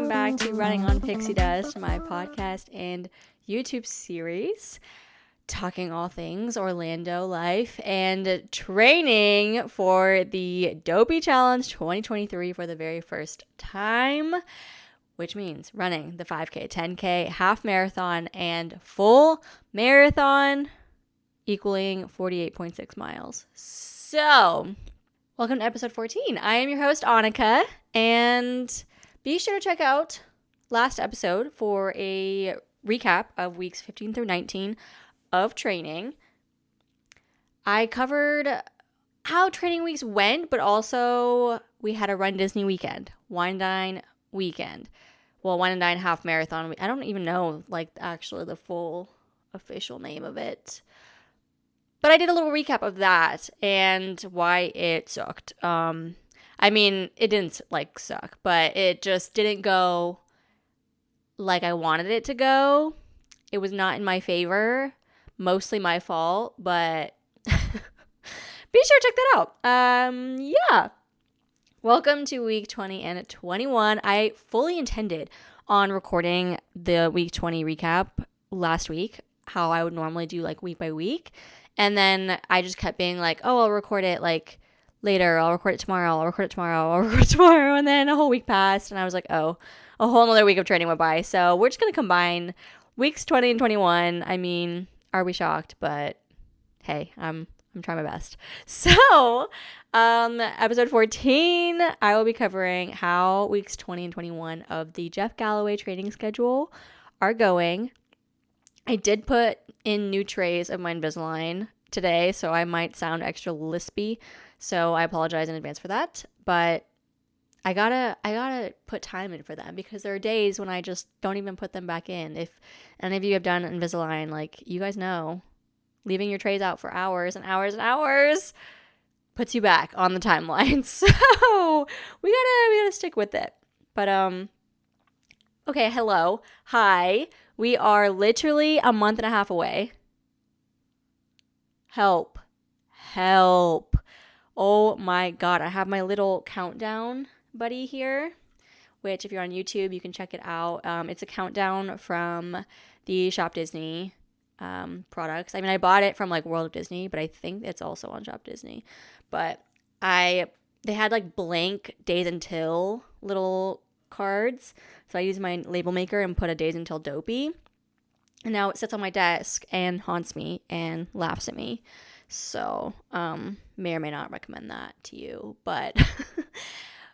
back to Running on Pixie Dust, my podcast and YouTube series, talking all things Orlando life and training for the Dopey Challenge 2023 for the very first time, which means running the 5K, 10K, half marathon, and full marathon, equaling 48.6 miles. So, welcome to episode 14. I am your host, Annika, and be sure to check out last episode for a recap of weeks 15 through 19 of training. I covered how training weeks went, but also we had a Run Disney weekend, Wine and Dine weekend. Well, Wine and Dine half marathon. I don't even know, actually the full official name of it. But I did a little recap of that and why it sucked. It didn't, suck, but it just didn't go like I wanted it to go. It was not in my favor. Mostly my fault, but be sure to check that out. Welcome to week 20 and 21. I fully intended on recording the week 20 recap last week, how I would normally do week by week. And then I just kept being I'll record it later. I'll record it tomorrow. And then a whole week passed and I was like, oh, a whole another week of training went by. So we're just going to combine weeks 20 and 21. I mean, are we shocked? But hey, I'm trying my best. So, episode 14, I will be covering how weeks 20 and 21 of the Jeff Galloway training schedule are going. I did put in new trays of my Invisalign today, so I might sound extra lispy. So I apologize in advance for that. But I gotta put time in for them because there are days when I just don't even put them back in. If any of you have done Invisalign, you guys know, leaving your trays out for hours and hours and hours puts you back on the timeline. So we gotta stick with it. But okay, hello, hi. We are literally a month and a half away. Help. Oh my God, I have my little countdown buddy here, which if you're on YouTube, you can check it out. It's a countdown from the Shop Disney products. I mean, I bought it from World of Disney, but I think it's also on Shop Disney. But they had blank days until little cards. So I used my label maker and put a days until Dopey. And now it sits on my desk and haunts me and laughs at me. So, may or may not recommend that to you. But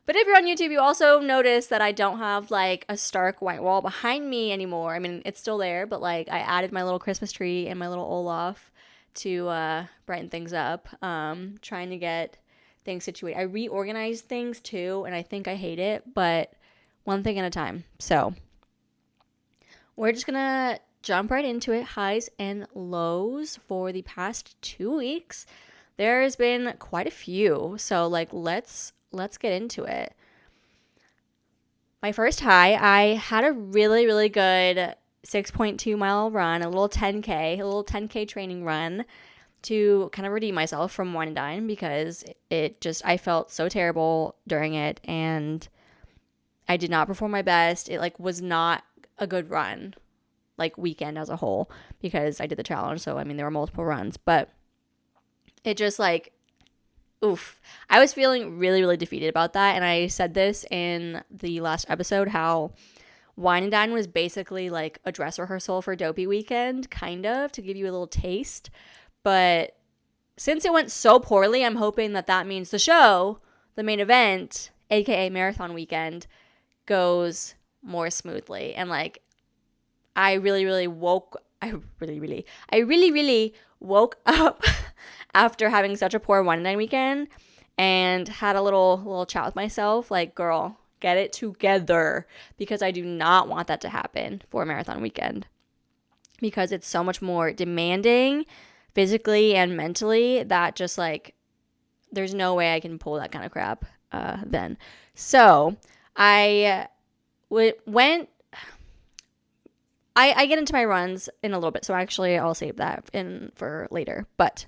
but if you're on YouTube, you also notice that I don't have a stark white wall behind me anymore. I mean, it's still there, but I added my little Christmas tree and my little Olaf to brighten things up. Trying to get things situated. I reorganized things too, and I think I hate it, but one thing at a time. So we're just gonna jump right into it. Highs and lows for the past 2 weeks. There's been quite a few, so let's get into it. My first high, I had a really, really good 6.2 mile run, a little 10K training run to kind of redeem myself from Wine and Dine because I felt so terrible during it and I did not perform my best. It was not a good run, weekend as a whole, because I did the challenge. So, I mean, there were multiple runs, but it just oof. I was feeling really, really defeated about that. And I said this in the last episode, how Wine and Dine was basically a dress rehearsal for Dopey weekend, kind of, to give you a little taste. But since it went so poorly, I'm hoping that means the show, the main event, aka marathon weekend, goes more smoothly. And I really woke up after having such a poor Wine and Dine weekend and had a little chat with myself, girl, get it together, because I do not want that to happen for a marathon weekend because it's so much more demanding physically and mentally that just there's no way I can pull that kind of crap then. So I get into my runs in a little bit, so actually I'll save that for later. But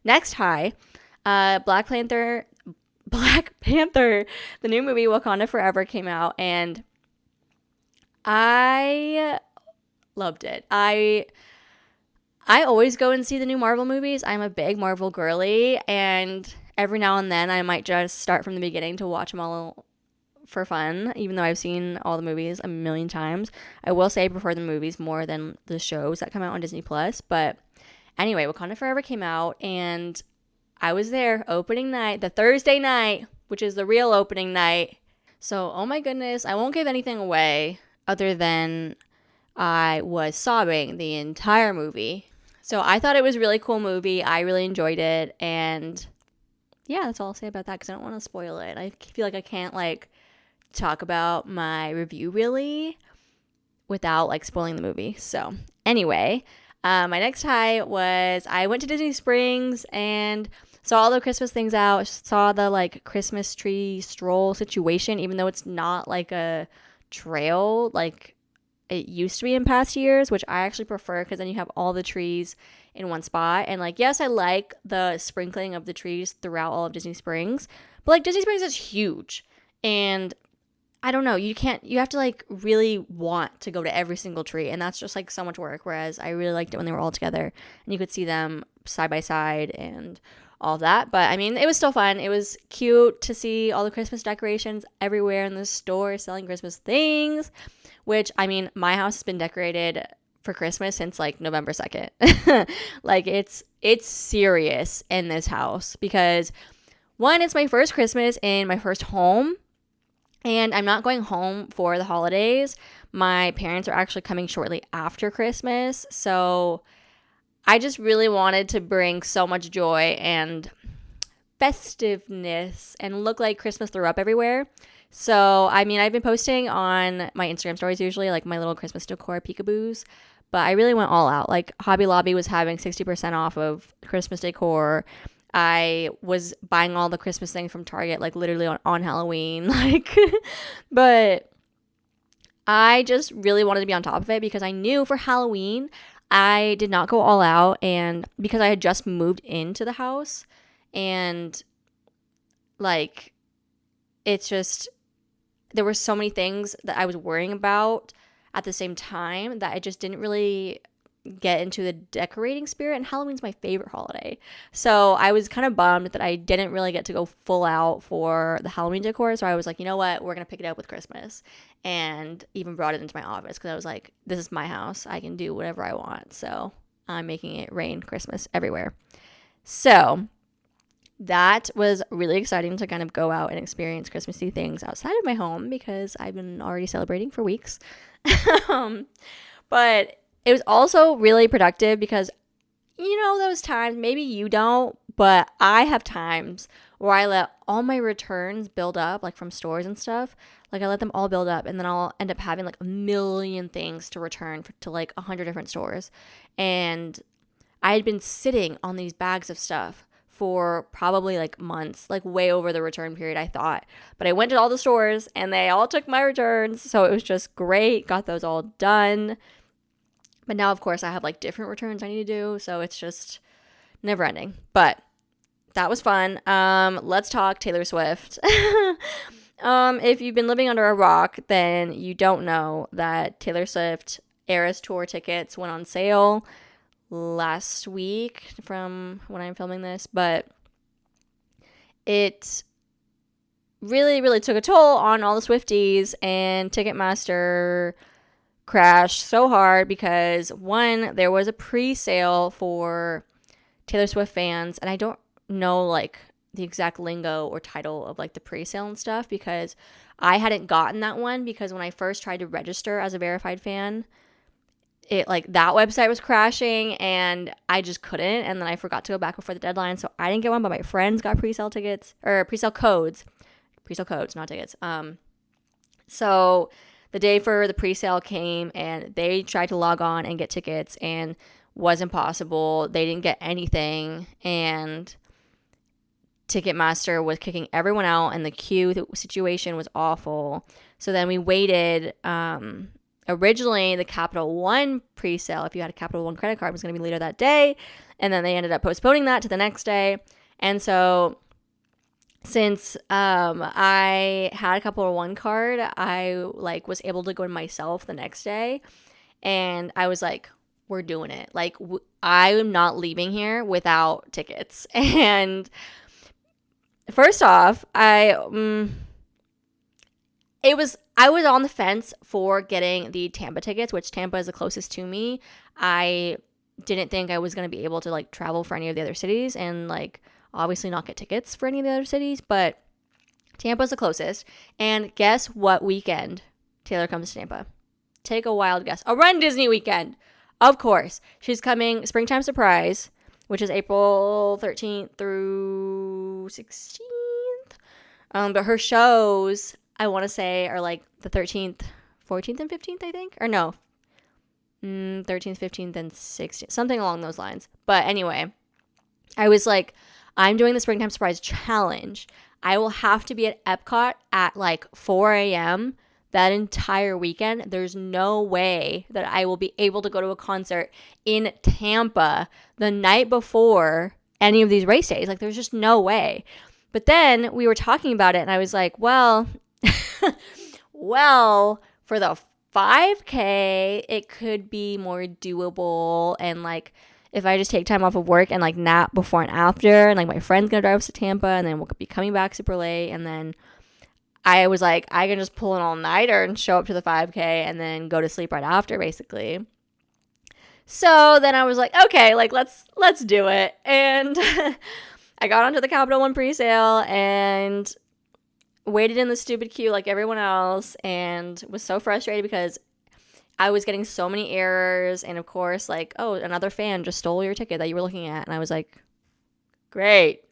next high, Black Panther, the new movie Wakanda Forever came out, and I loved it. I always go and see the new Marvel movies. I'm a big Marvel girly, and every now and then I might just start from the beginning to watch them all for fun, even though I've seen all the movies a million times. I will say I prefer the movies more than the shows that come out on Disney Plus. But anyway, Wakanda Forever came out, and I was there opening night, the Thursday night, which is the real opening night. So, oh my goodness, I won't give anything away other than I was sobbing the entire movie. So I thought it was a really cool movie. I really enjoyed it. And yeah, that's all I'll say about that because I don't want to spoil it. I feel like I can't like talk about my review really without like spoiling the movie. So anyway, my next high was I went to Disney Springs and saw all the Christmas things out, saw the like Christmas tree stroll situation, even though it's not like a trail like it used to be in past years, which I actually prefer because then you have all the trees in one spot. And like, yes, I like the sprinkling of the trees throughout all of Disney Springs, but like Disney Springs is huge. And I don't know, you have to like really want to go to every single tree. And that's just like so much work. Whereas I really liked it when they were all together and you could see them side by side and all of that. But I mean, it was still fun. It was cute to see all the Christmas decorations everywhere in the store selling Christmas things, which I mean, my house has been decorated for Christmas since like November 2nd. Like it's serious in this house because one, it's my first Christmas in my first home. And I'm not going home for the holidays. My parents are actually coming shortly after Christmas. So I just really wanted to bring so much joy and festiveness and look like Christmas threw up everywhere. So, I mean, I've been posting on my Instagram stories usually, like my little Christmas decor peekaboos. But I really went all out. Like Hobby Lobby was having 60% off of Christmas decor. I was buying all the Christmas things from Target, like literally on Halloween. Like, but I just really wanted to be on top of it because I knew for Halloween, I did not go all out. And because I had just moved into the house and like, it's just, there were so many things that I was worrying about at the same time that I just didn't really get into the decorating spirit, and Halloween's my favorite holiday. So I was kind of bummed that I didn't really get to go full out for the Halloween decor. So I was like, you know what, we're going to pick it up with Christmas, and even brought it into my office because I was like, this is my house. I can do whatever I want. So I'm making it rain Christmas everywhere. So that was really exciting to kind of go out and experience Christmassy things outside of my home because I've been already celebrating for weeks. But it was also really productive because, you know, those times, maybe you don't, but I have times where I let all my returns build up, like from stores and stuff. Like I let them all build up and then I'll end up having like a million things to return to like 100 different stores. And I had been sitting on these bags of stuff for probably like months, like way over the return period, I thought. But I went to all the stores and they all took my returns. So it was just great. Got those all done. But now, of course, I have like different returns I need to do. So it's just never ending. But that was fun. Let's talk Taylor Swift. If you've been living under a rock, then you don't know that Taylor Swift Eras Tour tickets went on sale last week from when I'm filming this. But it really, really took a toll on all the Swifties, and Ticketmaster crashed so hard because one, there was a pre-sale for Taylor Swift fans, and I don't know like the exact lingo or title of like the pre-sale and stuff because I hadn't gotten that one because when I first tried to register as a verified fan, it like that website was crashing and I just couldn't, and then I forgot to go back before the deadline, so I didn't get one, but my friends got pre-sale tickets or pre-sale codes, not tickets. So the day for the pre-sale came and they tried to log on and get tickets and wasn't possible. They didn't get anything, and Ticketmaster was kicking everyone out, and the queue situation was awful. So then we waited. Originally, the Capital One pre-sale, if you had a Capital One credit card, was going to be later that day, and then they ended up postponing that to the next day. And so since I had a couple of one card, I like was able to go in myself the next day, and I was like, we're doing it. Like I'm not leaving here without tickets. And first off, I was on the fence for getting the Tampa tickets, which Tampa is the closest to me. I didn't think I was going to be able to like travel for any of the other cities and like obviously not get tickets for any of the other cities, but Tampa's the closest. And guess what weekend Taylor comes to Tampa? Take a wild guess. A Run Disney weekend. Of course. She's coming Springtime Surprise, which is April 13th through 16th. But her shows, I want to say, are like the 13th, 14th, and 15th, I think. Or no. 13th, 15th, and 16th. Something along those lines. But anyway, I was like, I'm doing the Springtime Surprise Challenge. I will have to be at Epcot at like 4 a.m. that entire weekend. There's no way that I will be able to go to a concert in Tampa the night before any of these race days. Like, there's just no way. But then we were talking about it, and I was like, well, for the 5K, it could be more doable. And like, if I just take time off of work and like nap before and after, and like my friend's gonna drive us to Tampa, and then we'll be coming back super late, and then I was like, I can just pull an all-nighter and show up to the 5K and then go to sleep right after, basically. So then I was like, okay, like let's do it. And I got onto the Capital One presale and waited in the stupid queue like everyone else, and was so frustrated because I was getting so many errors, and of course, like, oh, another fan just stole your ticket that you were looking at. And I was like, great.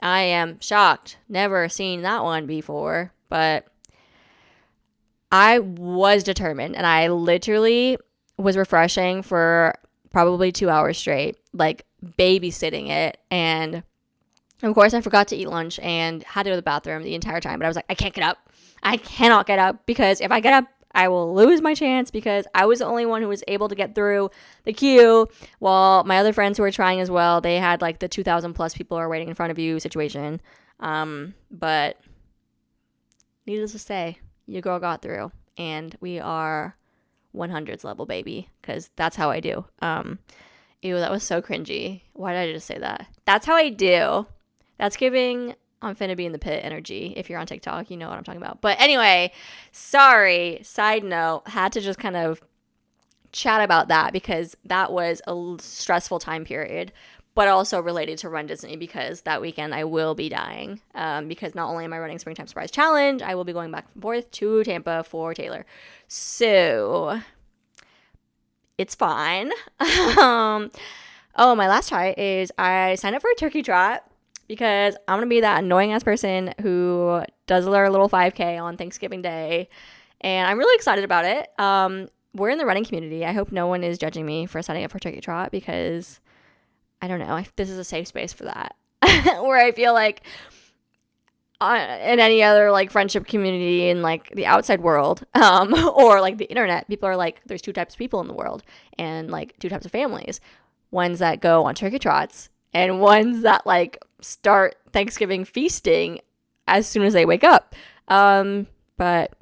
I am shocked. Never seen that one before. But I was determined, and I literally was refreshing for probably 2 hours straight, like babysitting it. And of course, I forgot to eat lunch and had to go to the bathroom the entire time. But I was like, I can't get up. I cannot get up, because if I get up, I will lose my chance, because I was the only one who was able to get through the queue, while my other friends who were trying as well, they had like the 2,000 plus people are waiting in front of you situation. But needless to say, your girl got through, and we are 100s level, baby, because that's how I do. Ew, that was so cringy. Why did I just say that? That's how I do. That's giving I'm finna be in the pit energy. If you're on TikTok, you know what I'm talking about. But anyway, sorry, side note, had to just kind of chat about that, because that was a stressful time period, but also related to Run Disney, because that weekend I will be dying, because not only am I running Springtime Surprise Challenge, I will be going back and forth to Tampa for Taylor. So it's fine. My last try is I signed up for a turkey trot, because I'm going to be that annoying ass person who does their little 5K on Thanksgiving Day. And I'm really excited about it. We're in the running community. I hope no one is judging me for signing up for Turkey Trot, because I don't know. This is a safe space for that. Where I feel like in any other like friendship community in like the outside world, or like the internet, people are like, there's two types of people in the world, and like two types of families. Ones that go on turkey trots, and ones that like start Thanksgiving feasting as soon as they wake up. But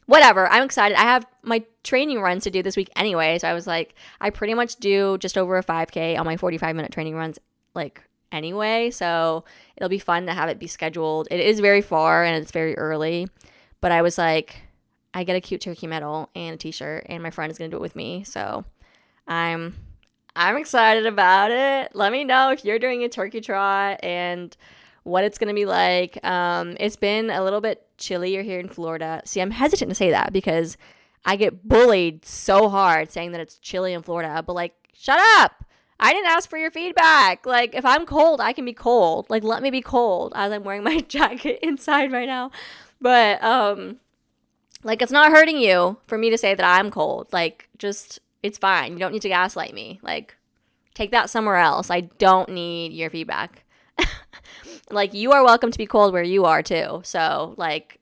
whatever, I'm excited. I have my training runs to do this week anyway, so I was like, I pretty much do just over a 5K on my 45-minute training runs like anyway, so it'll be fun to have it be scheduled. It is very far and it's very early, but I was like, I get a cute turkey medal and a t-shirt, and my friend is gonna do it with me, so I'm excited about it. Let me know if you're doing a turkey trot and what it's going to be like. It's been a little bit chillier here in Florida. See, I'm hesitant to say that, because I get bullied so hard saying that it's chilly in Florida. But like, shut up. I didn't ask for your feedback. Like, if I'm cold, I can be cold. Like, let me be cold, as I'm wearing my jacket inside right now. But like, it's not hurting you for me to say that I'm cold. Like, just, it's fine. You don't need to gaslight me. Like, take that somewhere else. I don't need your feedback. Like, you are welcome to be cold where you are too. So, like,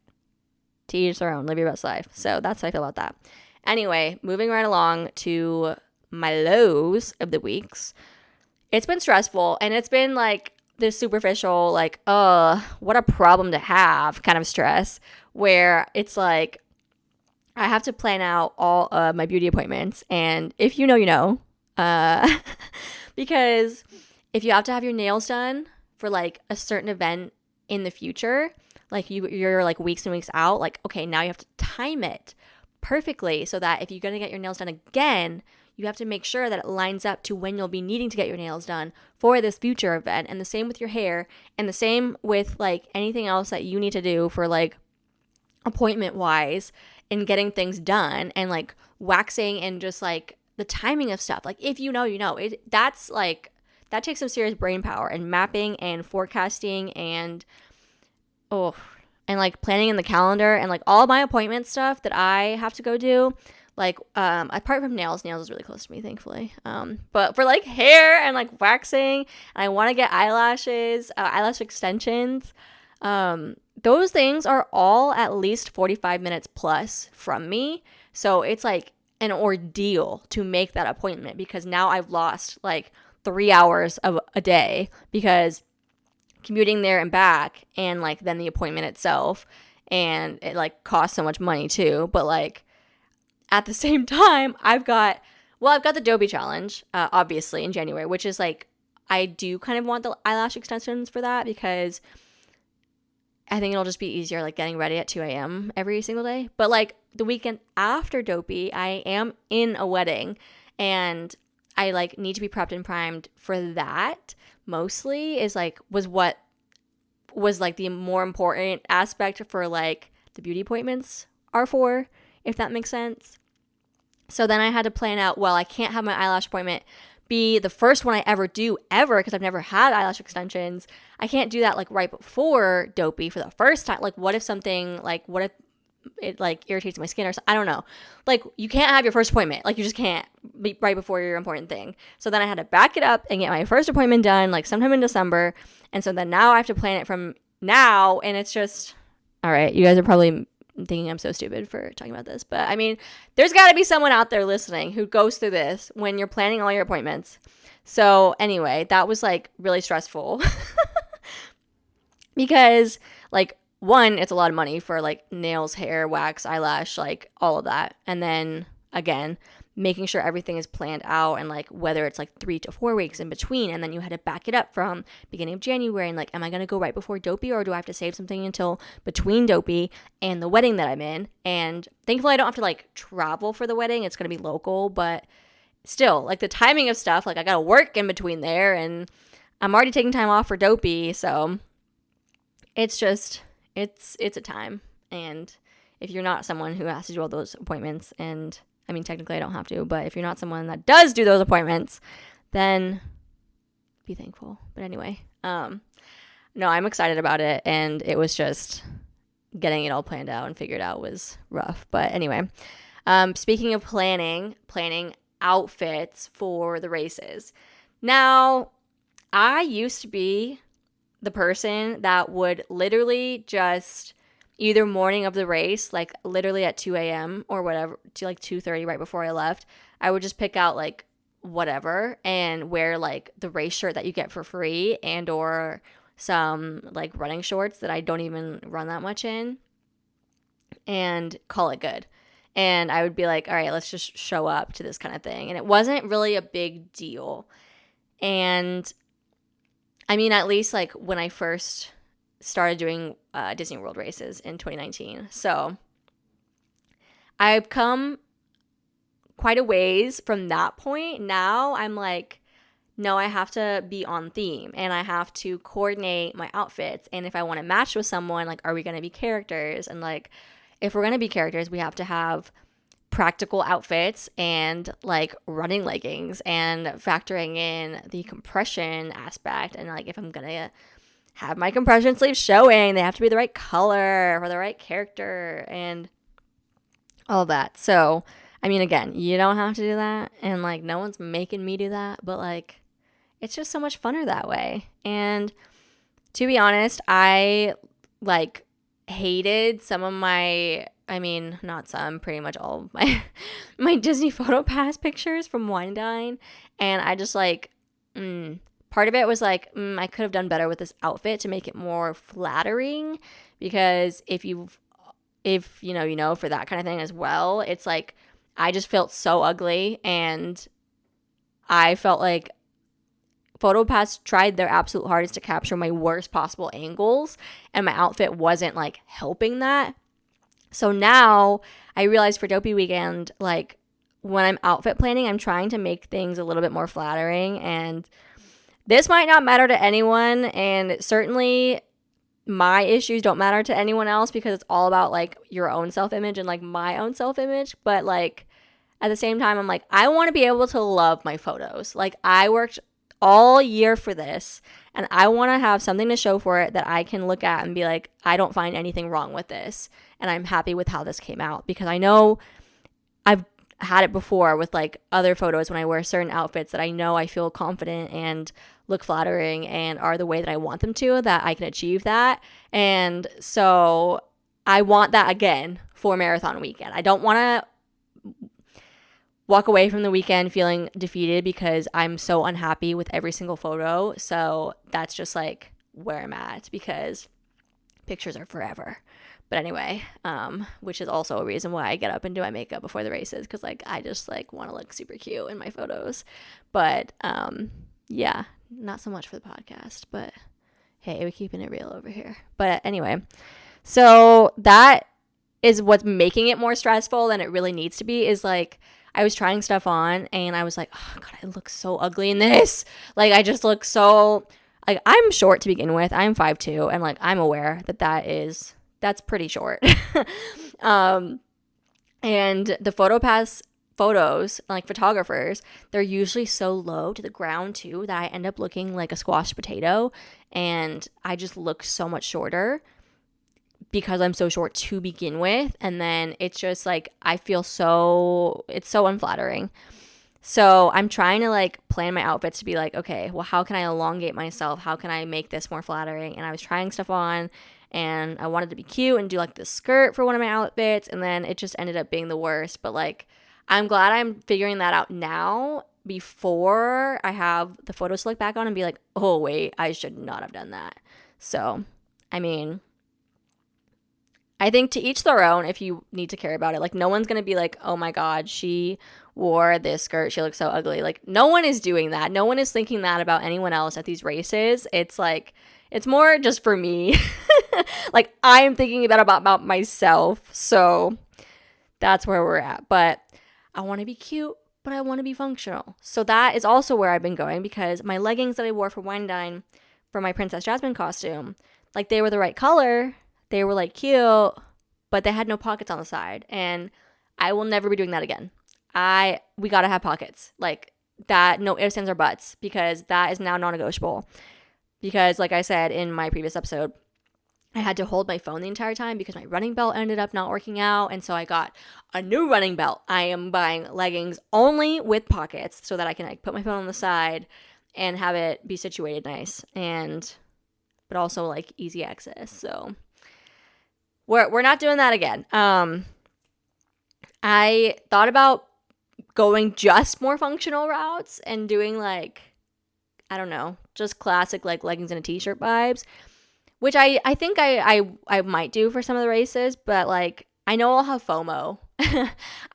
to each their own. Live your best life. So that's how I feel about that. Anyway, moving right along to my lows of the weeks. It's been stressful, and it's been like this superficial, like, what a problem to have kind of stress, where it's like I have to plan out all of my beauty appointments. And if you know, you know. Because if you have to have your nails done for like a certain event in the future, like you're like weeks and weeks out, like, okay, now you have to time it perfectly so that if you're going to get your nails done again, you have to make sure that it lines up to when you'll be needing to get your nails done for this future event. And the same with your hair, and the same with like anything else that you need to do for like appointment wise and getting things done, and like waxing and just like the timing of stuff. Like if you know, you know. That's like, that takes some serious brain power and mapping and forecasting and and like planning in the calendar, and like all my appointment stuff that I have to go do. Like apart from nails is really close to me, thankfully. But for like hair and like waxing, and I want to get eyelashes, eyelash extensions. Those things are all at least 45 minutes plus from me. So it's like an ordeal to make that appointment, because now I've lost like 3 hours of a day because commuting there and back, and like then the appointment itself, and it like costs so much money too. But like at the same time, I've got the Dopey challenge, obviously in January, which is like, I do kind of want the eyelash extensions for that, because I think it'll just be easier like getting ready at 2 a.m. every single day. But like the weekend after Dopey, I am in a wedding, and I like need to be prepped and primed for that. Mostly was what was like the more important aspect for like the beauty appointments are for, if that makes sense. So then I had to plan out, well, I can't have my eyelash appointment be the first one I ever do because I've never had eyelash extensions. I can't do that like right before Dopey for the first time. Like what if it like irritates my skin or something? I don't know. Like you can't have your first appointment. Like you just can't be right before your important thing. So then I had to back it up and get my first appointment done like sometime in December. And so then now I have to plan it from now, and it's just, all right, you guys are probably thinking I'm so stupid for talking about this, but I mean, there's got to be someone out there listening who goes through this when you're planning all your appointments. So anyway, that was like really stressful because like, one, it's a lot of money for like nails, hair, wax, eyelash, like all of that. And then again, making sure everything is planned out, and like whether it's like 3 to 4 weeks in between, and then you had to back it up from beginning of January, and like, am I going to go right before Dopey, or do I have to save something until between Dopey and the wedding that I'm in? And thankfully I don't have to like travel for the wedding. It's going to be local, but still like the timing of stuff, like I got to work in between there, and I'm already taking time off for Dopey. So it's just, it's a time. And if you're not someone who has to do all those appointments, and I mean, technically I don't have to, but if you're not someone that does do those appointments, then be thankful. But anyway, no, I'm excited about it, and it was just getting it all planned out and figured out was rough. But anyway, speaking of planning outfits for the races. Now, I used to be the person that would literally just either morning of the race, like literally at 2 a.m. or whatever, to like 2:30 right before I left, I would just pick out like whatever and wear like the race shirt that you get for free, and or some like running shorts that I don't even run that much in, and call it good. And I would be like, all right, let's just show up to this kind of thing. And it wasn't really a big deal. And I mean, at least like when I first started doing Disney World races in 2019. So I've come quite a ways from that point. Now I'm like, no, I have to be on theme, and I have to coordinate my outfits. And if I want to match with someone, like, are we going to be characters? And like, if we're going to be characters, we have to have practical outfits and like running leggings, and factoring in the compression aspect. And like, if I'm going to have my compression sleeves showing, they have to be the right color for the right character and all that. So, I mean, again, you don't have to do that, and like no one's making me do that, but like it's just so much funner that way. And to be honest, I like hated some of my, I mean, not some, pretty much all of my Disney Photo Pass pictures from Wine Dine. And I just like, part part of it was like, I could have done better with this outfit to make it more flattering, because if you know, for that kind of thing as well, it's like I just felt so ugly, and I felt like PhotoPass tried their absolute hardest to capture my worst possible angles, and my outfit wasn't like helping that. So now I realized for Dopey Weekend, like when I'm outfit planning, I'm trying to make things a little bit more flattering, and this might not matter to anyone, and certainly my issues don't matter to anyone else, because it's all about like your own self-image and like my own self-image. But like at the same time, I'm like, I want to be able to love my photos. Like I worked all year for this, and I want to have something to show for it that I can look at and be like, I don't find anything wrong with this, and I'm happy with how this came out. Because I know I've had it before with like other photos when I wear certain outfits that I know I feel confident and look flattering and are the way that I want them to, that I can achieve that. And so I want that again for marathon weekend. I don't want to walk away from the weekend feeling defeated because I'm so unhappy with every single photo. So that's just like where I'm at, because pictures are forever. But anyway, which is also a reason why I get up and do my makeup before the races, because like I just like want to look super cute in my photos. But yeah, not so much for the podcast, but hey, we're keeping it real over here. But anyway, so that is what's making it more stressful than it really needs to be, is like I was trying stuff on and I was like, oh God, I look so ugly in this. Like I just look so, like I'm short to begin with. I'm 5'2", and like I'm aware that that's pretty short. And the PhotoPass photos, like photographers, they're usually so low to the ground too that I end up looking like a squashed potato, and I just look so much shorter because I'm so short to begin with. And then it's just like I feel it's so unflattering. So I'm trying to like plan my outfits to be like, okay, well, how can I elongate myself? How can I make this more flattering? And I was trying stuff on, and I wanted to be cute and do like this skirt for one of my outfits, and then it just ended up being the worst. But like I'm glad I'm figuring that out now before I have the photos to look back on and be like, oh wait, I should not have done that. So I mean, I think to each their own if you need to care about it. Like no one's going to be like, oh my God, she wore this skirt, she looks so ugly. Like no one is doing that. No one is thinking that about anyone else at these races. It's like, it's more just for me. Like I'm thinking about myself. So that's where we're at. But I want to be cute, but I want to be functional. So that is also where I've been going, because my leggings that I wore for Wine Dine for my Princess Jasmine costume, like they were the right color. They were like cute, but they had no pockets on the side. And I will never be doing that again. We gotta have pockets. Like that, no ifs, ands, or buts, because that is now non-negotiable. Because like I said in my previous episode, I had to hold my phone the entire time because my running belt ended up not working out. And so I got a new running belt. I am buying leggings only with pockets so that I can like put my phone on the side and have it be situated nice, but also like easy access. So we're not doing that again. I thought about going just more functional routes and doing like, I don't know, just classic like leggings and a t-shirt vibes, which I think I might do for some of the races, but like I know I'll have FOMO.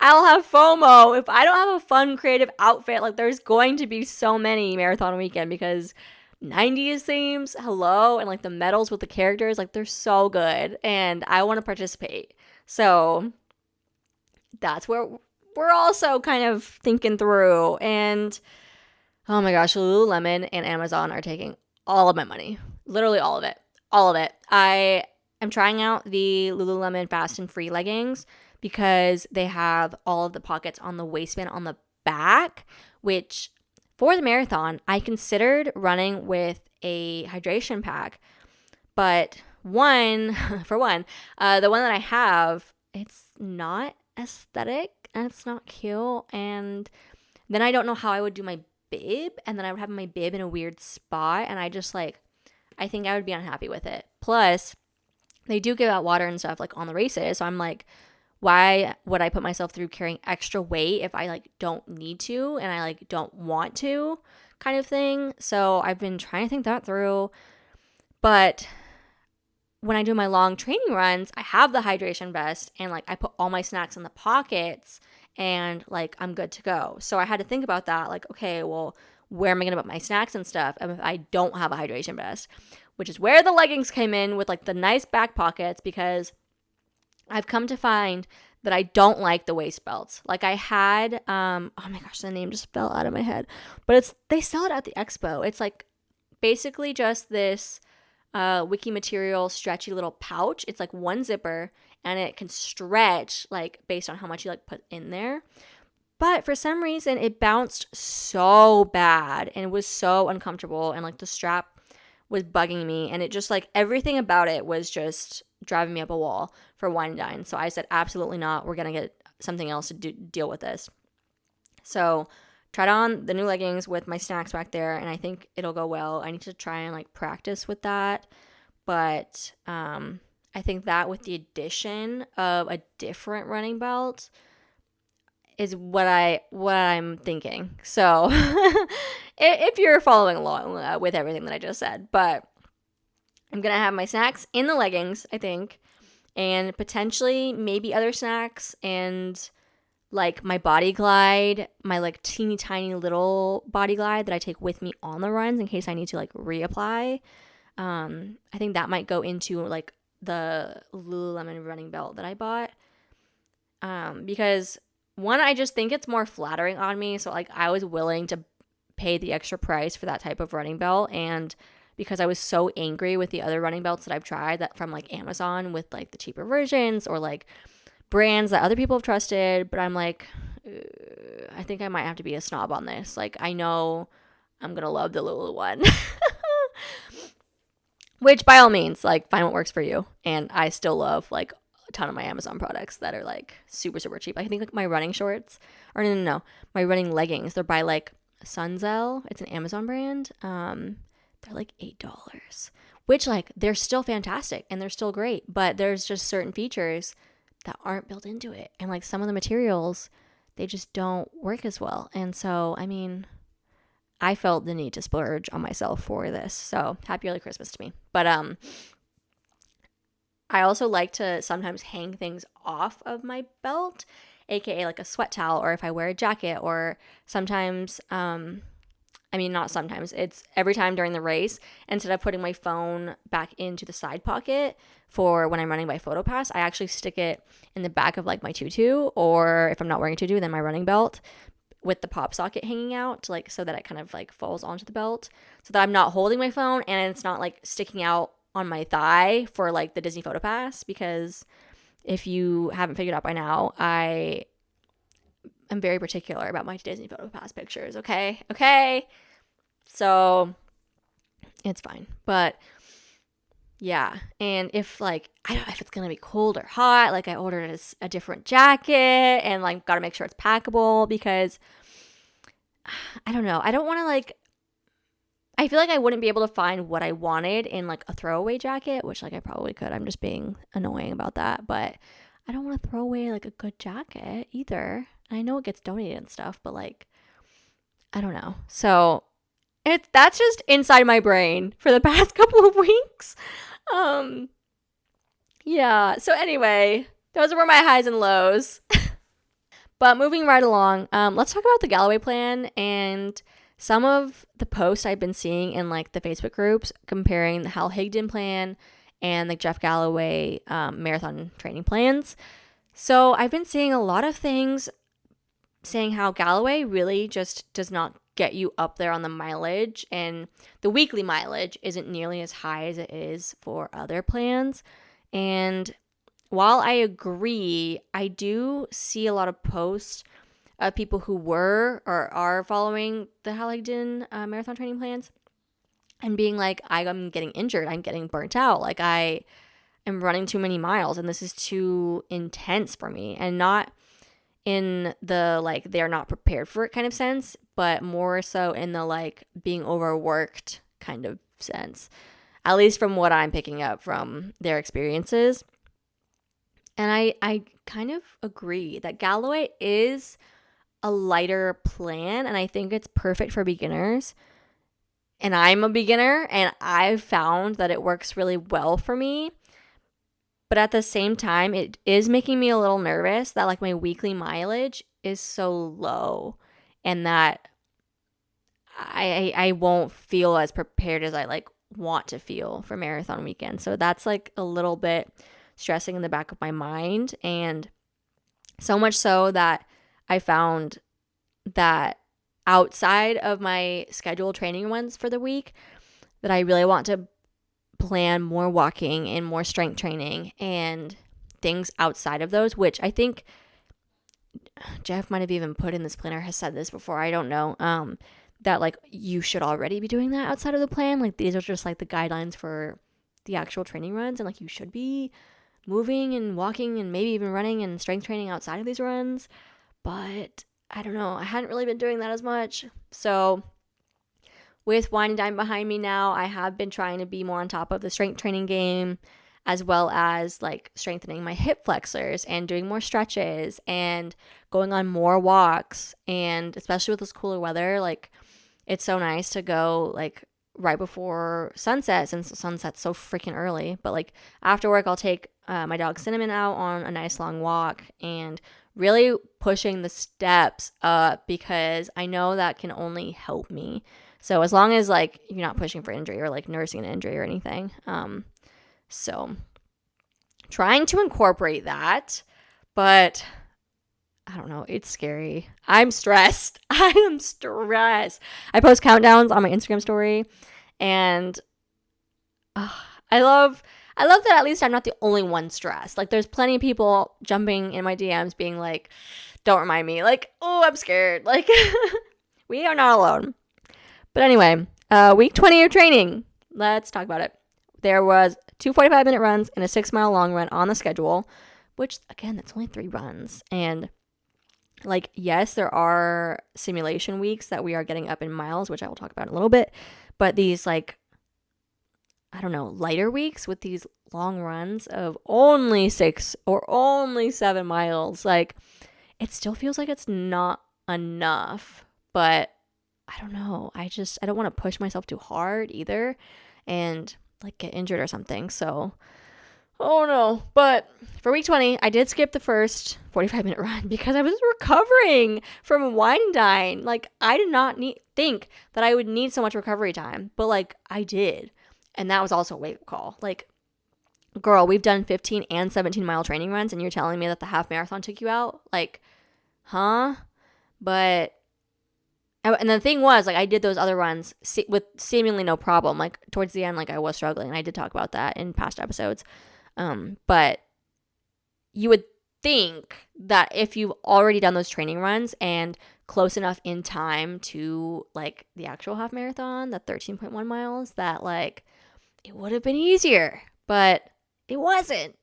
I'll have FOMO if I don't have a fun creative outfit. Like there's going to be so many marathon weekend, because 90s themes, hello, and like the medals with the characters, like they're so good and I want to participate. So that's where we're also kind of thinking through. And oh my gosh, Lululemon and Amazon are taking all of my money. Literally all of it. All of it. I am trying out the Lululemon Fast and Free leggings because they have all of the pockets on the waistband on the back, which for the marathon, I considered running with a hydration pack. But the one that I have, it's not aesthetic and it's not cute. And then I don't know how I would do my bib, and then I would have my bib in a weird spot, and I think I would be unhappy with it. Plus, they do give out water and stuff like on the races, so I'm like, why would I put myself through carrying extra weight if I like don't need to and I like don't want to? kind of thing. So I've been trying to think that through. But when I do my long training runs, I have the hydration vest and like I put all my snacks in the pockets and like I'm good to go. So I had to think about that, like, okay, well, where am I going to put my snacks and stuff if I don't have a hydration vest? Which is where the leggings came in with like the nice back pockets, because I've come to find that I don't like the waist belts. Like I had, oh my gosh, the name just fell out of my head, but they sell it at the expo. It's like basically just this wiki material stretchy little pouch. It's like one zipper and it can stretch like based on how much you like put in there. But for some reason it bounced so bad and it was so uncomfortable, and like the strap was bugging me, and it just like everything about it was just driving me up a wall for Wine and Dine. So I said, absolutely not. We're going to get something else to deal with this. So tried on the new leggings with my snacks back there, and I think it'll go well. I need to try and like practice with that. But I think that with the addition of a different running belt is what I'm thinking. So if you're following along with everything that I just said, but I'm going to have my snacks in the leggings, I think, and potentially maybe other snacks and like my body glide, my like teeny tiny little body glide that I take with me on the runs in case I need to like reapply. I think that might go into like the Lululemon running belt that I bought. Because one, I just think it's more flattering on me. So like I was willing to pay the extra price for that type of running belt, and because I was so angry with the other running belts that I've tried that from like Amazon with like the cheaper versions or like brands that other people have trusted, but I'm like, I think I might have to be a snob on this. Like I know I'm gonna love the Lulu one. Which by all means, like find what works for you. And I still love like a ton of my Amazon products that are like super, super cheap. I think like my running shorts, or no, my running leggings, they're by like Sunzel. It's an Amazon brand. They're like $8, which like they're still fantastic and they're still great, but there's just certain features that aren't built into it. And like some of the materials, they just don't work as well. And so, I mean, I felt the need to splurge on myself for this. So happy early Christmas to me. But I also like to sometimes hang things off of my belt, aka like a sweat towel, or if I wear a jacket, or sometimes not sometimes, it's every time during the race, instead of putting my phone back into the side pocket for when I'm running by PhotoPass, I actually stick it in the back of like my tutu, or if I'm not wearing a tutu, then my running belt with the pop socket hanging out, like so that it kind of like falls onto the belt, so that I'm not holding my phone and it's not like sticking out on my thigh for like the Disney PhotoPass. Because if you haven't figured out by now, I'm very particular about my Disney PhotoPass pictures, okay? So it's fine. But yeah, and if like, I don't know if it's going to be cold or hot, like I ordered a different jacket and like got to make sure it's packable, because I don't know. I don't want to like, I feel like I wouldn't be able to find what I wanted in like a throwaway jacket, which like I probably could. I'm just being annoying about that, but I don't want to throw away like a good jacket either. I know it gets donated and stuff, but like, I don't know. So that's just inside my brain for the past couple of weeks. Yeah. So anyway, those were my highs and lows. But moving right along, let's talk about the Galloway plan and some of the posts I've been seeing in like the Facebook groups comparing the Hal Higdon plan and the Jeff Galloway marathon training plans. So I've been seeing a lot of things saying how Galloway really just does not get you up there on the mileage, and the weekly mileage isn't nearly as high as it is for other plans. And while I agree, I do see a lot of posts of people who were or are following the Hal Higdon marathon training plans and being like, I'm getting injured, I'm getting burnt out, like I am running too many miles and this is too intense for me. And not in the like they're not prepared for it kind of sense, but more so in the like being overworked kind of sense, at least from what I'm picking up from their experiences. And I kind of agree that Galloway is a lighter plan, and I think it's perfect for beginners. And I'm a beginner, and I've found that it works really well for me. But at the same time, it is making me a little nervous that like my weekly mileage is so low, and that I won't feel as prepared as I like want to feel for marathon weekend. So that's like a little bit stressing in the back of my mind, and so much so that I found that outside of my scheduled training ones for the week, that I really want to plan more walking and more strength training and things outside of those, which I think Jeff might have even put in this planner, has said this before, I don't know, that like you should already be doing that outside of the plan. Like these are just like the guidelines for the actual training runs, and like you should be moving and walking and maybe even running and strength training outside of these runs. But I don't know, I hadn't really been doing that as much. So with Wine and Dine behind me now, I have been trying to be more on top of the strength training game, as well as like strengthening my hip flexors and doing more stretches and going on more walks. And especially with this cooler weather, like it's so nice to go like right before sunset, since sunset's so freaking early. But like after work, I'll take my dog Cinnamon out on a nice long walk and really pushing the steps up, because I know that can only help me. So as long as like you're not pushing for injury or like nursing an injury or anything. So trying to incorporate that, but I don't know, it's scary. I'm stressed. I am stressed. I post countdowns on my Instagram story, and I love that at least I'm not the only one stressed. Like there's plenty of people jumping in my DMs being like, don't remind me. Like, oh, I'm scared. Like we are not alone. But anyway, week 20 of training. Let's talk about it. There was 2 45-minute runs and a 6-mile long run on the schedule, which again, that's only 3 runs. And like, yes, there are simulation weeks that we are getting up in miles, which I will talk about in a little bit. But these like, I don't know, lighter weeks with these long runs of only 6 or only 7 miles, like it still feels like it's not enough. But I don't know. I don't want to push myself too hard either and like get injured or something. So, oh no. But for week 20, I did skip the first 45-minute run because I was recovering from Wine and Dine. Like I did not think that I would need so much recovery time, but like I did. And that was also a wake-up call. Like, girl, we've done 15 and 17-mile training runs, and you're telling me that the half marathon took you out? Like, huh? But and the thing was, like, I did those other runs with seemingly no problem. Like, towards the end, like, I was struggling. And I did talk about that in past episodes. But you would think that if you've already done those training runs and close enough in time to, like, the actual half marathon, the 13.1 miles, that, like, it would have been easier. But it wasn't.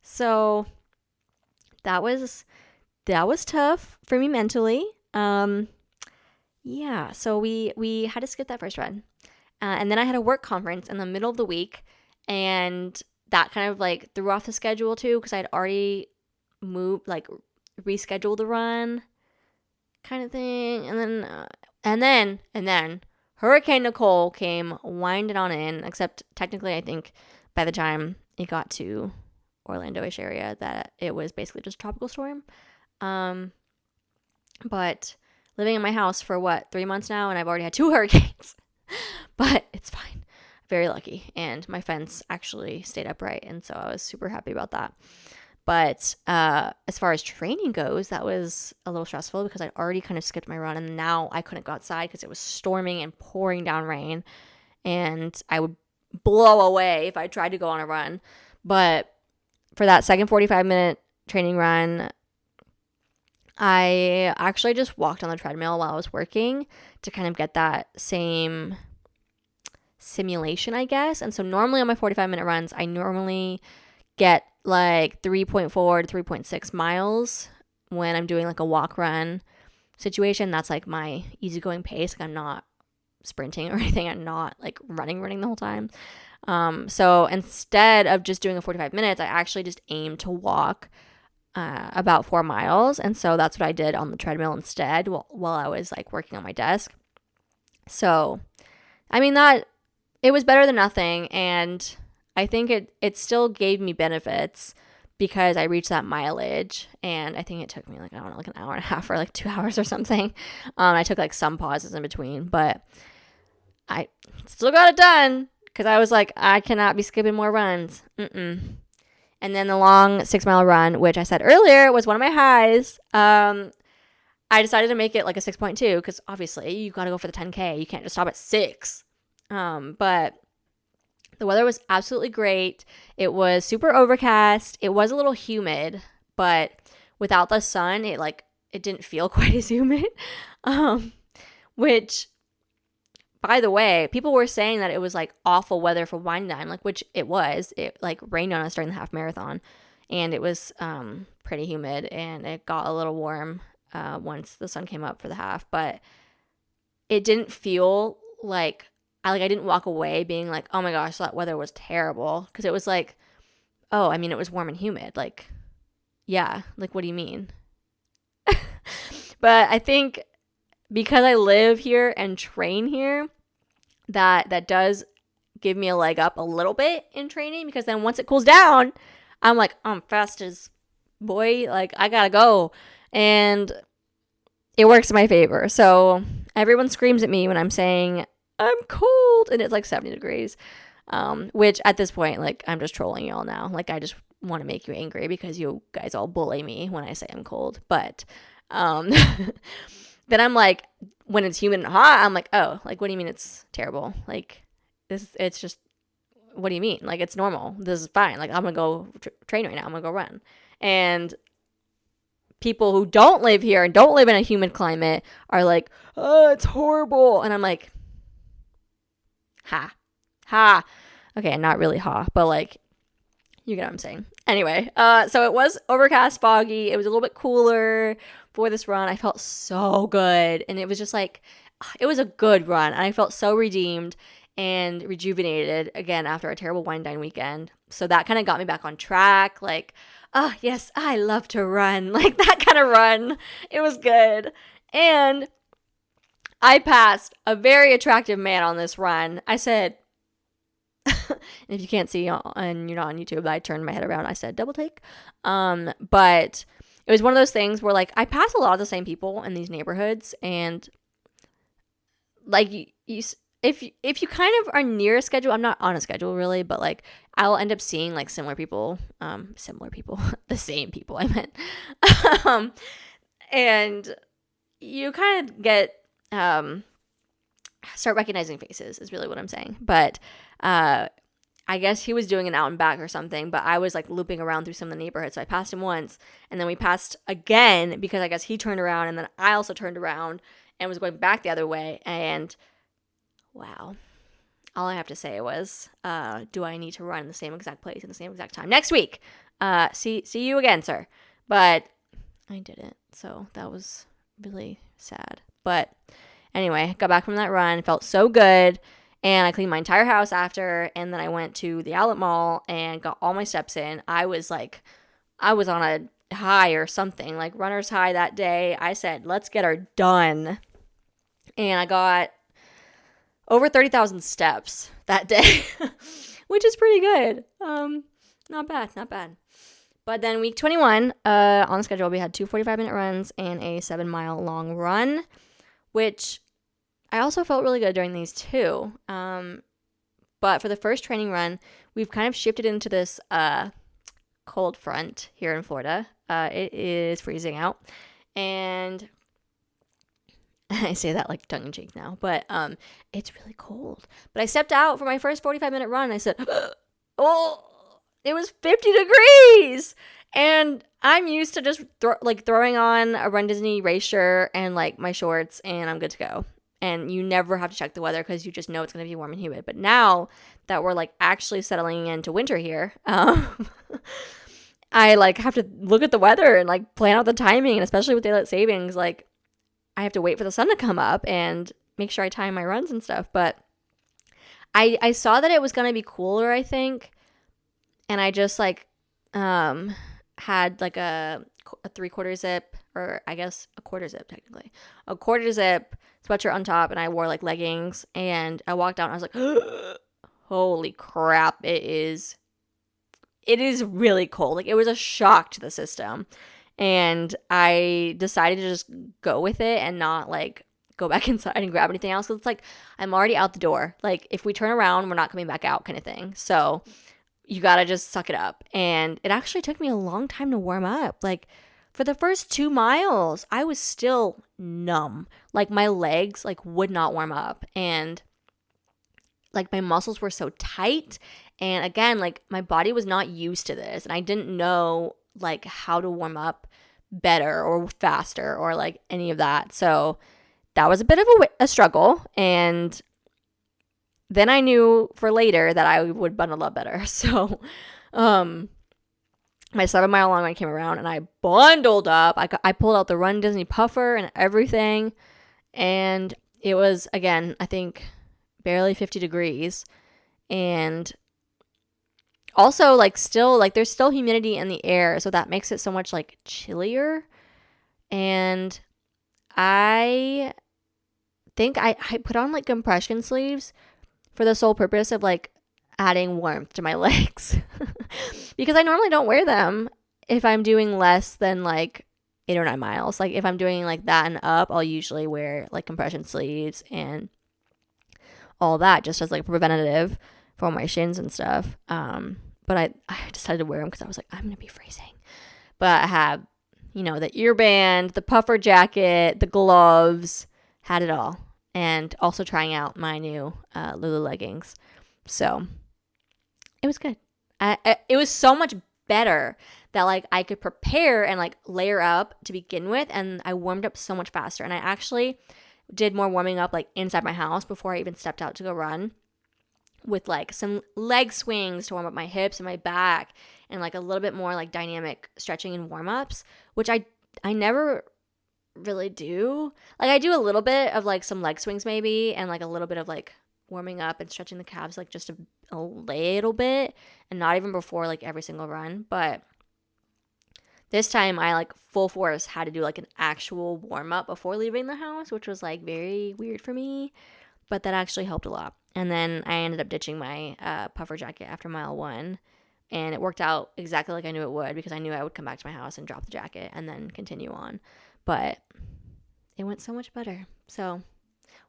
So that was tough for me mentally. Yeah, so we had to skip that first run. And then I had a work conference in the middle of the week, and that kind of like threw off the schedule too, because I'd already rescheduled the run kind of thing. And then Hurricane Nicole came winding on in, except technically I think by the time it got to Orlando-ish area that it was basically just a tropical storm. But living in my house for 3 months now, and I've already had 2 hurricanes. But it's fine. Very lucky. And my fence actually stayed upright, and so I was super happy about that. But as far as training goes, that was a little stressful because I'd already kind of skipped my run, and now I couldn't go outside because it was storming and pouring down rain, and I would blow away if I tried to go on a run. But for that second 45-minute training run, I actually just walked on the treadmill while I was working to kind of get that same simulation, I guess. And so normally on my 45-minute runs, I normally get like 3.4 to 3.6 miles when I'm doing like a walk run situation. That's like my easygoing pace. Like I'm not sprinting or anything. I'm not like running the whole time. So instead of just doing a 45 minutes, I actually just aim to walk about 4 miles. And so that's what I did on the treadmill instead while I was like working on my desk. So, I mean, that it was better than nothing. And I think it still gave me benefits because I reached that mileage. And I think it took me like, I don't know, like an hour and a half or like 2 hours or something. I took like some pauses in between, but I still got it done because I was like, I cannot be skipping more runs. And then the long 6-mile run, which I said earlier was one of my highs, I decided to make it like a 6.2 because obviously you got to go for the 10K. You can't just stop at 6. But the weather was absolutely great. It was super overcast. It was a little humid, but without the sun, it didn't feel quite as humid. Which, by the way, people were saying that it was like awful weather for Wine Dine, like, which it was. It like rained on us during the half marathon, and it was pretty humid, and it got a little warm once the sun came up for the half, but it didn't feel like I didn't walk away being like, oh my gosh, that weather was terrible, because it was like, oh, I mean, it was warm and humid, like, yeah, like, what do you mean? But I think because I live here and train here, that does give me a leg up a little bit in training, because then once it cools down, I'm like, I'm fast as boy, like, I gotta go. And it works in my favor. So everyone screams at me when I'm saying I'm cold and it's like 70 degrees, which at this point, like, I'm just trolling y'all now. Like, I just want to make you angry because you guys all bully me when I say I'm cold. But then I'm like, when it's humid and hot, I'm like, oh, like, what do you mean it's terrible? Like, it's just, what do you mean? Like, it's normal. This is fine. Like, I'm going to go train right now. I'm going to go run. And people who don't live here and don't live in a humid climate are like, oh, it's horrible. And I'm like, ha. Okay, not really ha, but like, you get what I'm saying. Anyway, so it was overcast, foggy. It was a little bit cooler for this run. I felt so good. And it was just like, it was a good run. And I felt so redeemed and rejuvenated again after a terrible Wine Dine weekend. So that kind of got me back on track. Like, oh, yes, I love to run. Like, that kind of run. It was good. And I passed a very attractive man on this run. I said, and if you can't see and you're not on YouTube, I turned my head around. I said double take. But it was one of those things where, like, I pass a lot of the same people in these neighborhoods, and like, if you kind of are near a schedule, I'm not on a schedule really, but like, I'll end up seeing like similar people, the same people I meant, and you kind of get start recognizing faces is really what I'm saying. But I guess he was doing an out and back or something, but I was like looping around through some of the neighborhoods. So I passed him once, and then we passed again because I guess he turned around, and then I also turned around and was going back the other way. And wow, all I have to say was, do I need to run in the same exact place at the same exact time next week? See you again, sir. But I didn't, so that was really sad. But anyway, got back from that run, felt so good, and I cleaned my entire house after, and then I went to the outlet mall and got all my steps in. I was on a high or something, like runner's high that day. I said, let's get her done. And I got over 30,000 steps that day, which is pretty good. Not bad. But then week 21, on the schedule, we had 2 45-minute runs and a 7-mile long run, which I also felt really good during these too. But for the first training run, we've kind of shifted into this cold front here in Florida. It is freezing out, and I say that like tongue-in-cheek now, but it's really cold. But I stepped out for my first 45-minute run, and I said, oh, it was 50 degrees! And I'm used to just throwing on a Run Disney race shirt and like my shorts, and I'm good to go. And you never have to check the weather because you just know it's going to be warm and humid. But now that we're like actually settling into winter here, I like have to look at the weather and like plan out the timing, and especially with daylight savings, like I have to wait for the sun to come up and make sure I time my runs and stuff. But I saw that it was going to be cooler, I think. And I just like, had like a 3/4 zip, or I guess a quarter zip technically, a quarter zip sweatshirt on top, and I wore like leggings, and I walked out and I was like, holy crap, it is really cold. Like, it was a shock to the system. And I decided to just go with it and not like go back inside and grab anything else. Cause it's like, I'm already out the door. Like, if we turn around, we're not coming back out, kind of thing. So you gotta just suck it up. And it actually took me a long time to warm up. Like, for the first 2 miles, I was still numb. Like, my legs like would not warm up. And like, my muscles were so tight. And again, like, my body was not used to this. And I didn't know like how to warm up better or faster or like any of that. So that was a bit of a struggle. And then I knew for later that I would bundle up better. So my 7-mile long run came around and I bundled up. I pulled out the Run Disney puffer and everything. And it was, again, I think barely 50 degrees. And also, like, still, like, there's still humidity in the air. So that makes it so much, like, chillier. And I think I put on, like, compression sleeves for the sole purpose of, like, adding warmth to my legs. Because I normally don't wear them if I'm doing less than, like, 8 or 9 miles. Like, if I'm doing, like, that and up, I'll usually wear, like, compression sleeves and all that just as, like, preventative for my shins and stuff. But I decided to wear them because I was like, I'm going to be freezing. But I have, the earband, the puffer jacket, the gloves, had it all. And also trying out my new Lulu leggings. So it was good. It was so much better that, like, I could prepare and, like, layer up to begin with. And I warmed up so much faster. And I actually did more warming up, like, inside my house before I even stepped out to go run, with like some leg swings to warm up my hips and my back, and like a little bit more like dynamic stretching and warm-ups, which I never really do. Like, I do a little bit of like some leg swings maybe, and like a little bit of like warming up and stretching the calves, like just a little bit, and not even before like every single run. But this time I like full force had to do like an actual warm-up before leaving the house, which was like very weird for me, but that actually helped a lot. And then I ended up ditching my puffer jacket after mile 1. And it worked out exactly like I knew it would, because I knew I would come back to my house and drop the jacket and then continue on. But it went so much better. So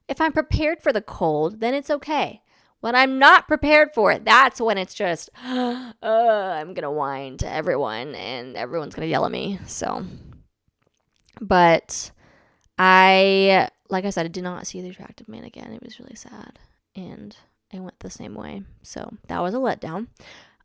if I'm prepared for the cold, then it's okay. When I'm not prepared for it, that's when it's just, I'm going to whine to everyone and everyone's going to yell at me. So, but like I said, I did not see the attractive man again. It was really sad. And I went the same way. So that was a letdown.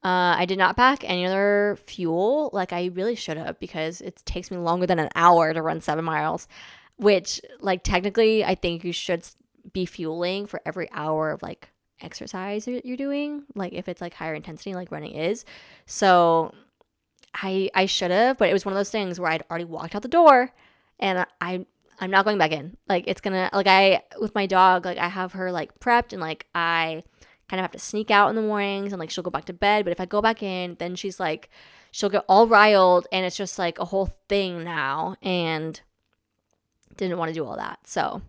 I did not pack any other fuel like I really should have, because it takes me longer than an hour to run 7 miles, which, like, technically I think you should be fueling for every hour of like exercise you're doing, like if it's like higher intensity like running is. So I should have, but it was one of those things where I'd already walked out the door and I'm not going back in. Like, it's gonna, like, with my dog, like, I have her, like, prepped, and, like, I kind of have to sneak out in the mornings, and, like, she'll go back to bed. But if I go back in, then she's, like, she'll get all riled, and it's just, like, a whole thing now, and didn't want to do all that. So,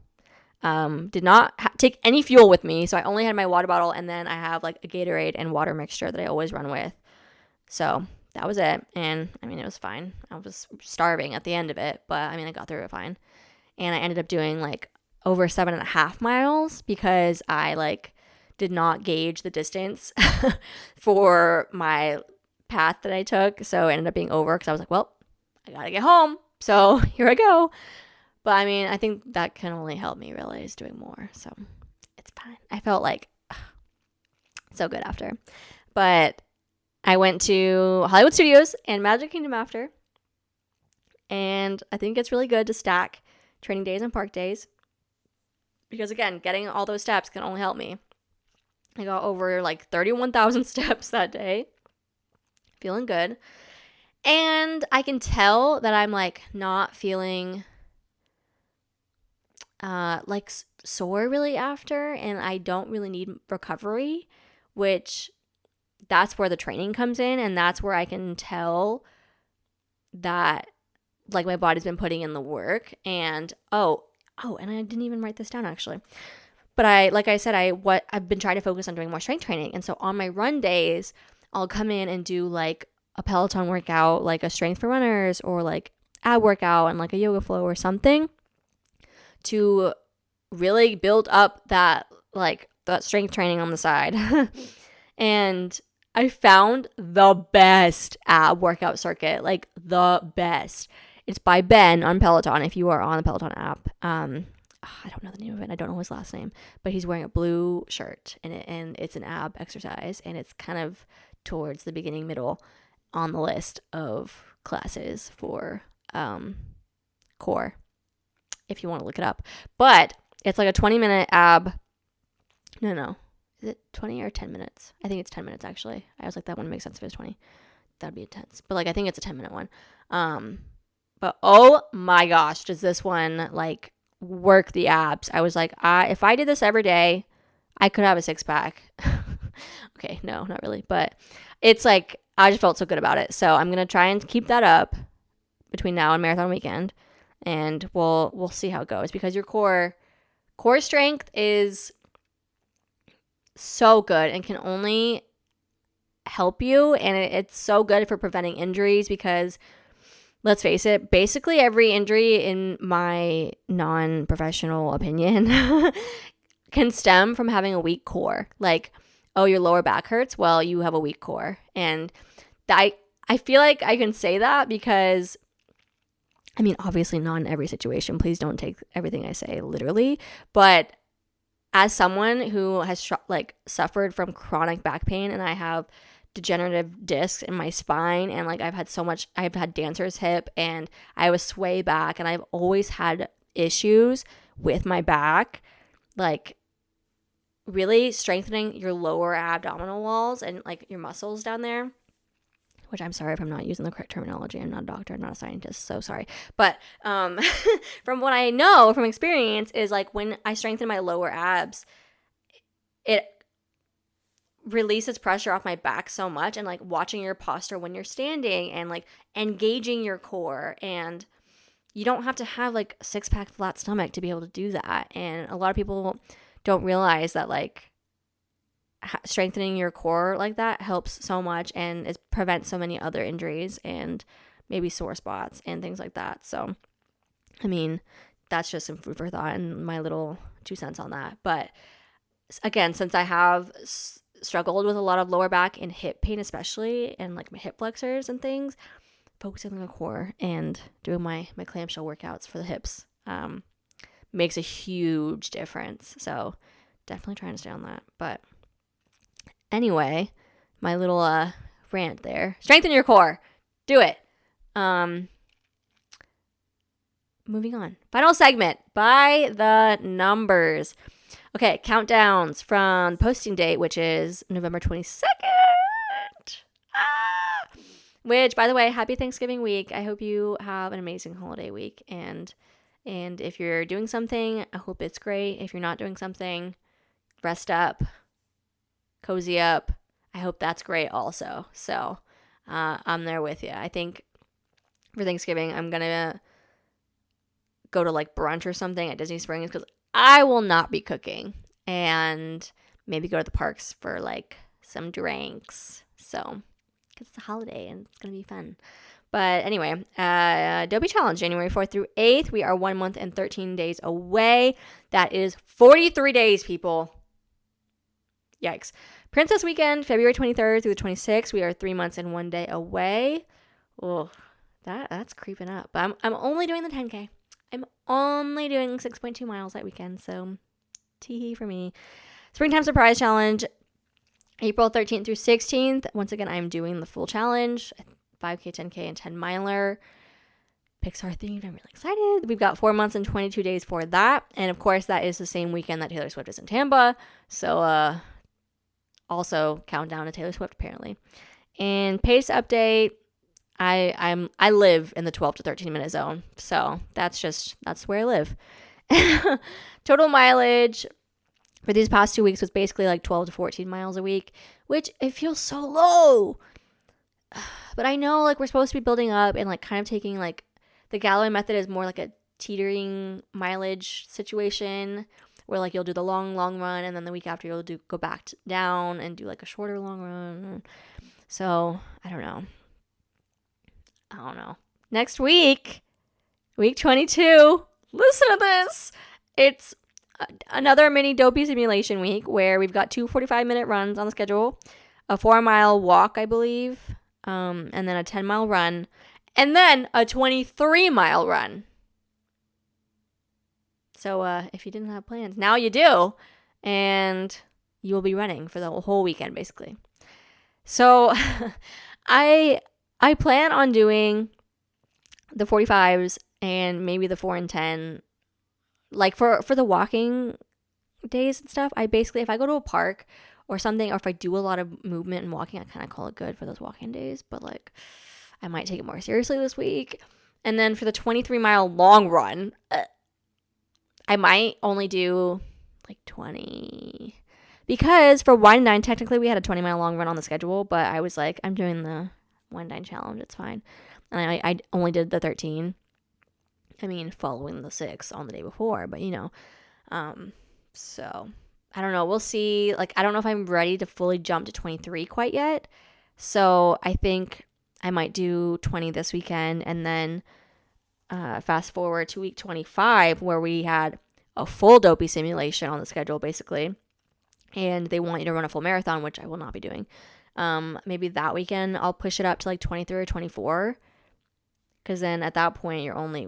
did not take any fuel with me. So I only had my water bottle, and then I have, like, a Gatorade and water mixture that I always run with. So that was it. And, I mean, it was fine. I was starving at the end of it, but, I mean, I got through it fine. And I ended up doing like over 7.5 miles because I like did not gauge the distance for my path that I took. So it ended up being over because I was like, well, I got to get home. So here I go. But I mean, I think that can only help me realize doing more. So it's fine. I felt like so good after. But I went to Hollywood Studios and Magic Kingdom after. And I think it's really good to stack training days and park days, because again, getting all those steps can only help me. I got over like 31,000 steps that day, feeling good. And I can tell that I'm like not feeling like sore really after, and I don't really need recovery, which that's where the training comes in, and that's where I can tell that like my body's been putting in the work. And and I didn't even write this down actually. But I've been trying to focus on doing more strength training. And so on my run days, I'll come in and do like a Peloton workout, like a strength for runners, or like ab workout and like a yoga flow or something to really build up that strength training on the side. And I found the best ab workout circuit, like the best. It's by Ben on Peloton if you are on the Peloton app. I don't know the name of it. I don't know his last name, but he's wearing a blue shirt and it's an ab exercise, and it's kind of towards the beginning middle on the list of classes for core if you want to look it up. But it's like a 20-minute ab. No. Is it 20 or 10 minutes? I think it's 10 minutes actually. I was like, that wouldn't make sense if it's 20. That'd be intense. But like I think it's a 10-minute one. But oh my gosh, does this one like work the abs? I was like, if I did this every day, I could have a 6-pack. Okay, no, not really. But it's like, I just felt so good about it. So I'm going to try and keep that up between now and marathon weekend. And we'll see how it goes, because your core strength is so good and can only help you. And it's so good for preventing injuries, because let's face it, basically every injury, in my non-professional opinion, can stem from having a weak core. Like, oh, your lower back hurts? Well, you have a weak core. And I feel like I can say that because, I mean, obviously not in every situation. Please don't take everything I say literally. But as someone who has suffered from chronic back pain, and I have degenerative discs in my spine, and like I've had dancer's hip, and I have a sway back, and I've always had issues with my back, like really strengthening your lower abdominal walls and like your muscles down there, which I'm sorry if I'm not using the correct terminology. I'm not a doctor, I'm not a scientist, so sorry. But from what I know from experience is like when I strengthen my lower abs, it releases pressure off my back so much, and like watching your posture when you're standing and like engaging your core, and you don't have to have like a 6-pack flat stomach to be able to do that. And a lot of people don't realize that like strengthening your core like that helps so much, and it prevents so many other injuries and maybe sore spots and things like that. So, I mean, that's just some food for thought and my little 2 cents on that. But again, since I have struggled with a lot of lower back and hip pain especially, and like my hip flexors and things, focusing on the core and doing my clamshell workouts for the hips makes a huge difference. So definitely trying to stay on that. But anyway, my little rant there. Strengthen your core. Do it. Moving on. Final segment. By the numbers. Okay, countdowns from posting date, which is November 22nd. Which, by the way, happy Thanksgiving week. I hope you have an amazing holiday week. And if you're doing something, I hope it's great. If you're not doing something, rest up. Cozy up. I hope that's great also. So I'm there with you. I think for Thanksgiving, I'm going to go to like brunch or something at Disney Springs, because I will not be cooking, and maybe go to the parks for like some drinks. So, because it's a holiday and it's going to be fun. But anyway, Dopey Challenge, January 4th through 8th. We are 1 month and 13 days away. That is 43 days, people. Yikes. Princess Weekend, February 23rd through the 26th. We are 3 months and 1 day away. Oh, that's creeping up. But I'm only doing the 10K. I'm only doing 6.2 miles that weekend, so tee-hee for me. Springtime Surprise Challenge, April 13th through 16th. Once again, I'm doing the full challenge, 5K, 10K, and 10 miler. Pixar themed. I'm really excited. We've got 4 months and 22 days for that. And of course, that is the same weekend that Taylor Swift is in Tampa. So, also countdown to Taylor Swift, apparently. And pace update. I live in the 12 to 13 minute zone. So that's where I live. Total mileage for these past 2 weeks was basically like 12 to 14 miles a week, which it feels so low. But I know like we're supposed to be building up and like kind of taking like the Galloway method is more like a teetering mileage situation where like you'll do the long run and then the week after you'll go back down and do like a shorter long run. So I don't know. Next week 22, listen to this. It's another mini dopey simulation week where we've got 2 45-minute runs on the schedule, a 4-mile walk, I believe, and then a 10-mile run, and then a 23-mile run. So if you didn't have plans, now you do, and you will be running for the whole weekend, basically. So I plan on doing the 45s and maybe the 4 and 10. Like for the walking days and stuff, I basically, if I go to a park or something, or if I do a lot of movement and walking, I kind of call it good for those walking days. But like, I might take it more seriously this week. And then for the 23-mile long run, I might only do like 20. Because for Wine 9, technically we had a 20-mile long run on the schedule, but I was like, I'm doing the Wine 9 challenge, it's fine. And I only did the 13. I mean, following the 6 on the day before, but so I don't know. We'll see. Like, I don't know if I'm ready to fully jump to 23 quite yet. So I think I might do 20 this weekend and then fast forward to week 25 where we had a full dopey simulation on the schedule, basically. And they want you to run a full marathon, which I will not be doing. Maybe that weekend I'll push it up to like 23 or 24. Because then at that point, you're only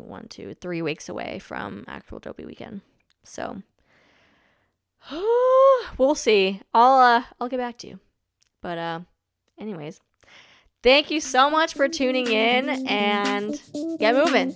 3 weeks away from actual dopey weekend. So, we'll see. I'll get back to you. But anyways, thank you so much for tuning in and get moving.